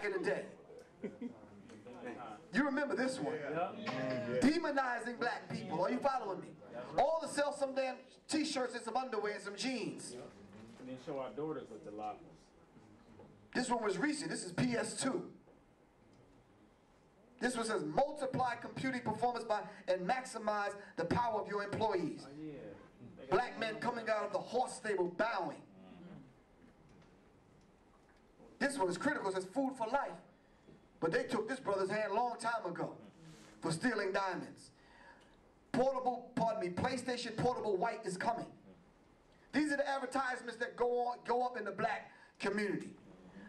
back in the day. You remember this one. Demonizing black people. Are you following me? All to sell some damn t-shirts and some underwear and some jeans. And then show our daughters with the lockers. This one was recent. This is PS2. This one says multiply computing performance by and maximize the power of your employees. Black men coming out of the horse stable bowing. This one is critical. It says food for life. But they took this brother's hand a long time ago for stealing diamonds. PlayStation Portable White is coming. These are the advertisements that go up in the black community.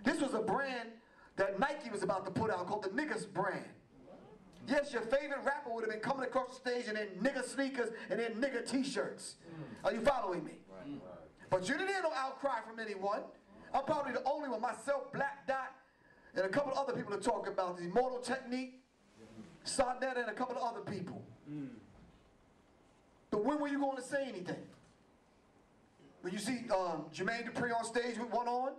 This was a brand that Nike was about to put out called the Niggas brand. Yes, your favorite rapper would have been coming across the stage and then nigga sneakers and then nigga t-shirts. Are you following me? But you didn't hear no outcry from anyone. I'm probably the only one, myself, Black Dot, and a couple of other people to talk about the Immortal Technique, Sonetta, and a couple of other people. But when were you going to say anything? When you see Jermaine Dupri on stage with one on,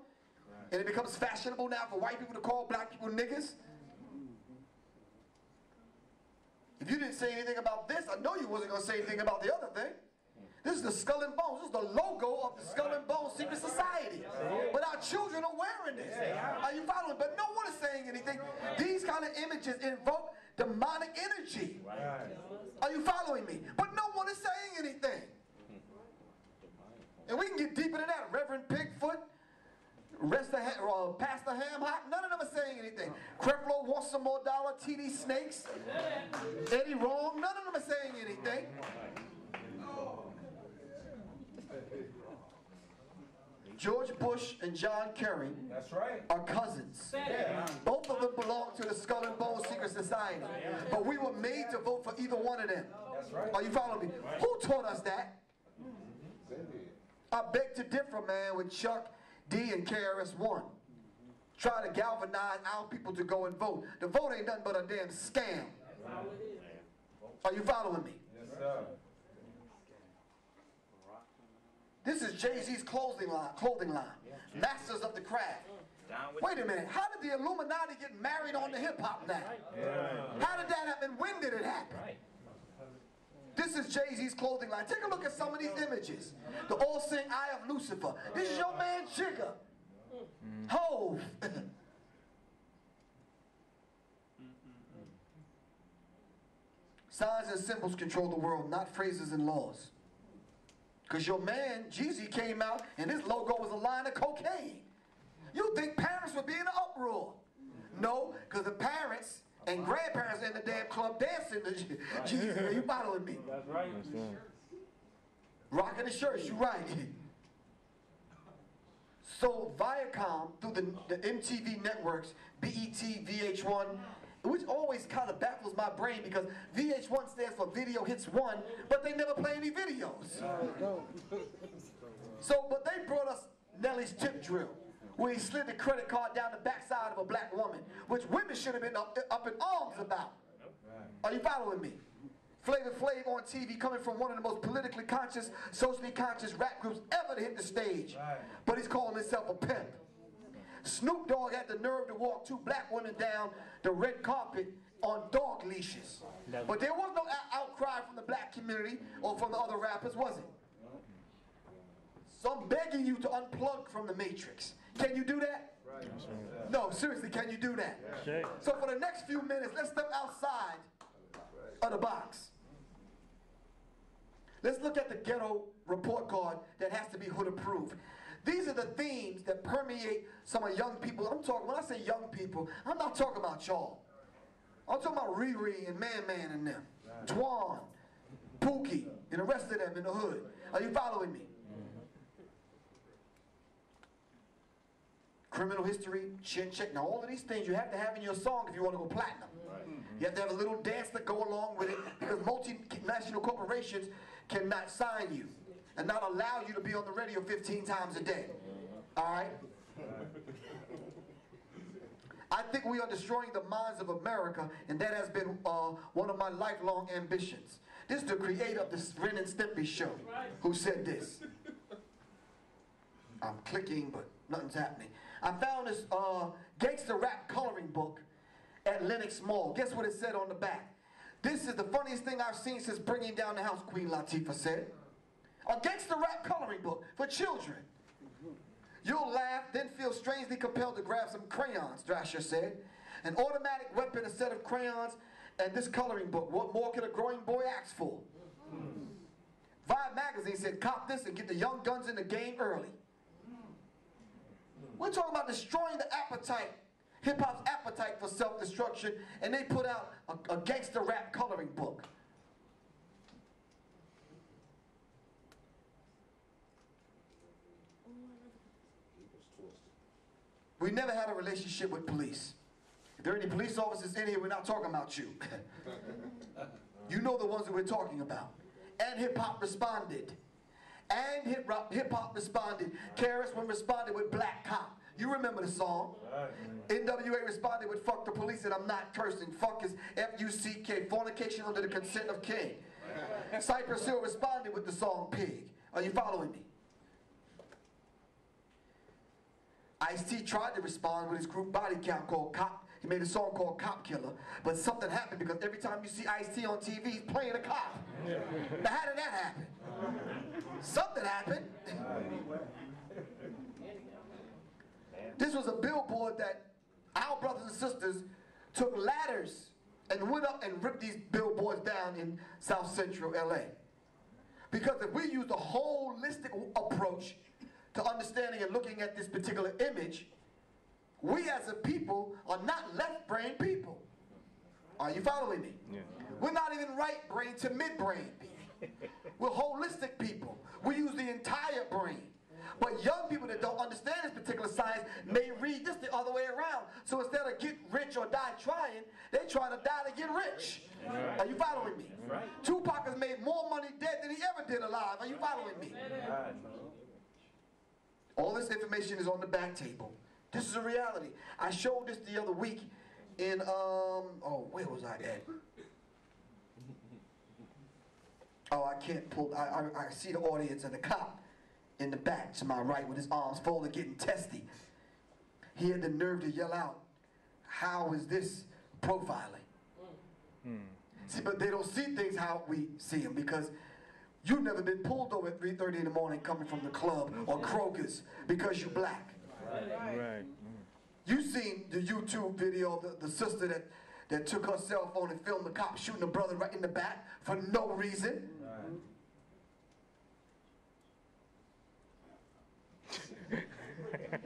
and it becomes fashionable now for white people to call black people niggas? If you didn't say anything about this, I know you wasn't going to say anything about the other thing. This is the Skull and Bones. This is the logo of the Skull and Bones Secret Society. But our children are wearing this. Are you following? But no one is saying anything. These kind of images invoke demonic energy. Are you following me? But no one is saying anything. And we can get deeper than that. Reverend Pigfoot, Pastor Ham Hock, none of them are saying anything. Creflo wants some more dollar. TD Snakes, Eddie Wrong, none of them are saying anything. George Bush and John Kerry are cousins. Both of them belong to the Skull and Bones Secret Society. But we were made to vote for either one of them. Are you following me? Who taught us that? I beg to differ, man, with Chuck D and KRS-One. Trying to galvanize our people to go and vote. The vote ain't nothing but a damn scam. Are you following me? Yes, sir. This is Jay-Z's clothing line. Masters of the craft. Wait a minute. How did the Illuminati get married on the hip-hop now? How did that happen? When did it happen? This is Jay-Z's clothing line. Take a look at some of these images. The all-seeing eye of Lucifer. This is your man Jigga. Hove. Signs and symbols control the world, not phrases and laws. Because your man, Jeezy, came out and his logo was a line of cocaine. You think parents would be in an uproar. No, because the parents and grandparents in the damn club dancing to Jeezy. Are you following me? That's right. Rocking the shirts, you're right. So Viacom, through the MTV networks, BET, VH1, which always kind of baffles my brain because VH1 stands for Video Hits 1, but they never play any videos. So, but they brought us Nelly's Tip Drill, where he slid the credit card down the backside of a black woman, which women should have been up in arms about. Are you following me? Flavor Flav on TV, coming from one of the most politically conscious, socially conscious rap groups ever to hit the stage. But he's calling himself a pimp. Snoop Dogg had the nerve to walk two black women down the red carpet on dog leashes. But there was no outcry from the black community or from the other rappers, was it? So I'm begging you to unplug from the matrix. Can you do that? No, seriously, can you do that? So for the next few minutes, let's step outside of the box. Let's look at the ghetto report card that has to be hood approved. These are the themes that permeate some of young people. When I say young people, I'm not talking about y'all. I'm talking about Riri and Man and them. Twan, Pookie, and the rest of them in the hood. Are you following me? Criminal history, chin check. Now all of these things you have to have in your song if you want to go platinum. You have to have a little dance to go along with it because multinational corporations cannot sign you and not allow you to be on the radio 15 times a day. Alright? I think we are destroying the minds of America, and that has been one of my lifelong ambitions. This is the creator of this Ren and Stimpy show who said this. I'm clicking, but nothing's happening. I found this gangster rap coloring book at Lenox Mall. Guess what it said on the back? This is the funniest thing I've seen since bringing down the house, Queen Latifah said. A gangster rap coloring book for children. You'll laugh, then feel strangely compelled to grab some crayons, Thrasher said. An automatic weapon, a set of crayons, and this coloring book. What more could a growing boy ask for? Vibe magazine said, cop this and get the young guns in the game early. We're talking about destroying the appetite, hip-hop's appetite for self-destruction, and they put out a gangster rap coloring book. We never had a relationship with police. If there are any police officers in here, we're not talking about you. You know the ones that we're talking about. And hip-hop responded. And hip-hop responded. KRS-One responded with Black Cop. You remember the song. NWA responded with fuck the police and I'm not cursing. Fuck is F-U-C-K, fornication under the consent of king. Cypress Hill responded with the song Pig. Are you following me? Ice-T tried to respond with his group Body Count called Cop. He made a song called Cop Killer. But something happened because every time you see Ice-T on TV, he's playing a cop. Now how did that happen? Something happened. This was a billboard that our brothers and sisters took ladders and went up and ripped these billboards down in South Central LA. Because if we used a holistic approach to understanding and looking at this particular image, we as a people are not left-brain people. Are you following me? Yeah. We're not even right-brain to mid-brain people. We're holistic people. We use the entire brain. But young people that don't understand this particular science may read this the other way around. So instead of get rich or die trying, they try to die to get rich. Right. Are you following me? Right. Tupac has made more money dead than he ever did alive. Are you following me? Right. All this information is on the back table. This is a reality. I showed this the other week in, where was I at? Oh, I can't pull, I see the audience and the cop in the back to my right with his arms folded, getting testy. He had the nerve to yell out, how is this profiling? See, but they don't see things how we see them because you've never been pulled over at 3:30 in the morning coming from the club or Kroger's because you're black. Right. You've seen the YouTube video of the sister that took her cell phone and filmed the cop shooting a brother right in the back for no reason.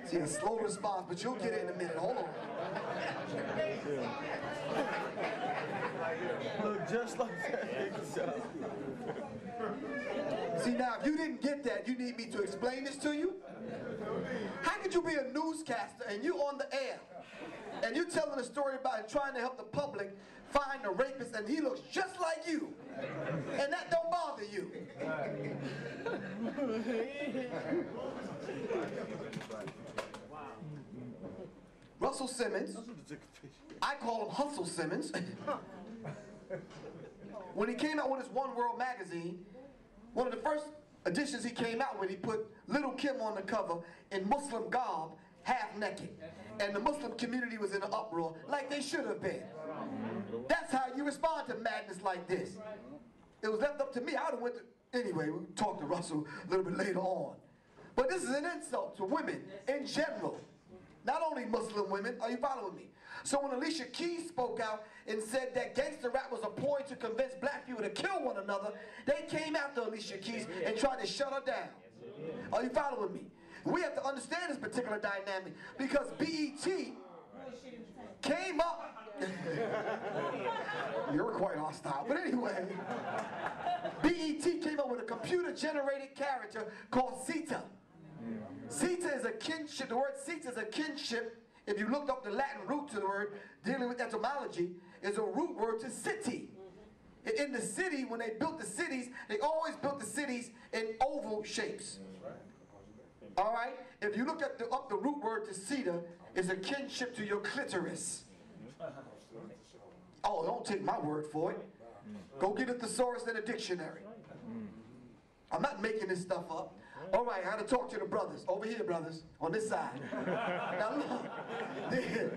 See, a slow response, but you'll get it in a minute. Hold on. Look just like that. See, now, if you didn't get that, you need me to explain this to you? How could you be a newscaster and you on the air and you're telling a story about trying to help the public find the rapist and he looks just like you and that don't bother you? Russell Simmons, I call him Hustle Simmons, when he came out with his One World magazine, one of the first editions he came out with, he put Little Kim on the cover in Muslim garb, half naked. And the Muslim community was in an uproar, like they should have been. That's how you respond to madness like this. It was left up to me. I would have went to, anyway, we'll talk to Russell a little bit later on. But this is an insult to women in general. Not only Muslim women, are you following me? So when Alicia Keys spoke out and said that gangster rap was a ploy to convince black people to kill one another, they came after Alicia Keys and tried to shut her down. Are you following me? We have to understand this particular dynamic because BET came up. You're quite hostile, but anyway, BET came up with a computer-generated character called Sita. Sita is a kinship. The word Sita is a kinship. If you looked up the Latin root to the word, dealing with etymology, is a root word to city. In the city, when they built the cities, they always built the cities in oval shapes. All right? If you look at up the root word to Sita, is a kinship to your clitoris. Oh, don't take my word for it. Go get a thesaurus in a dictionary. I'm not making this stuff up. All right, I got to talk to the brothers. Over here, brothers. On this side. Now look.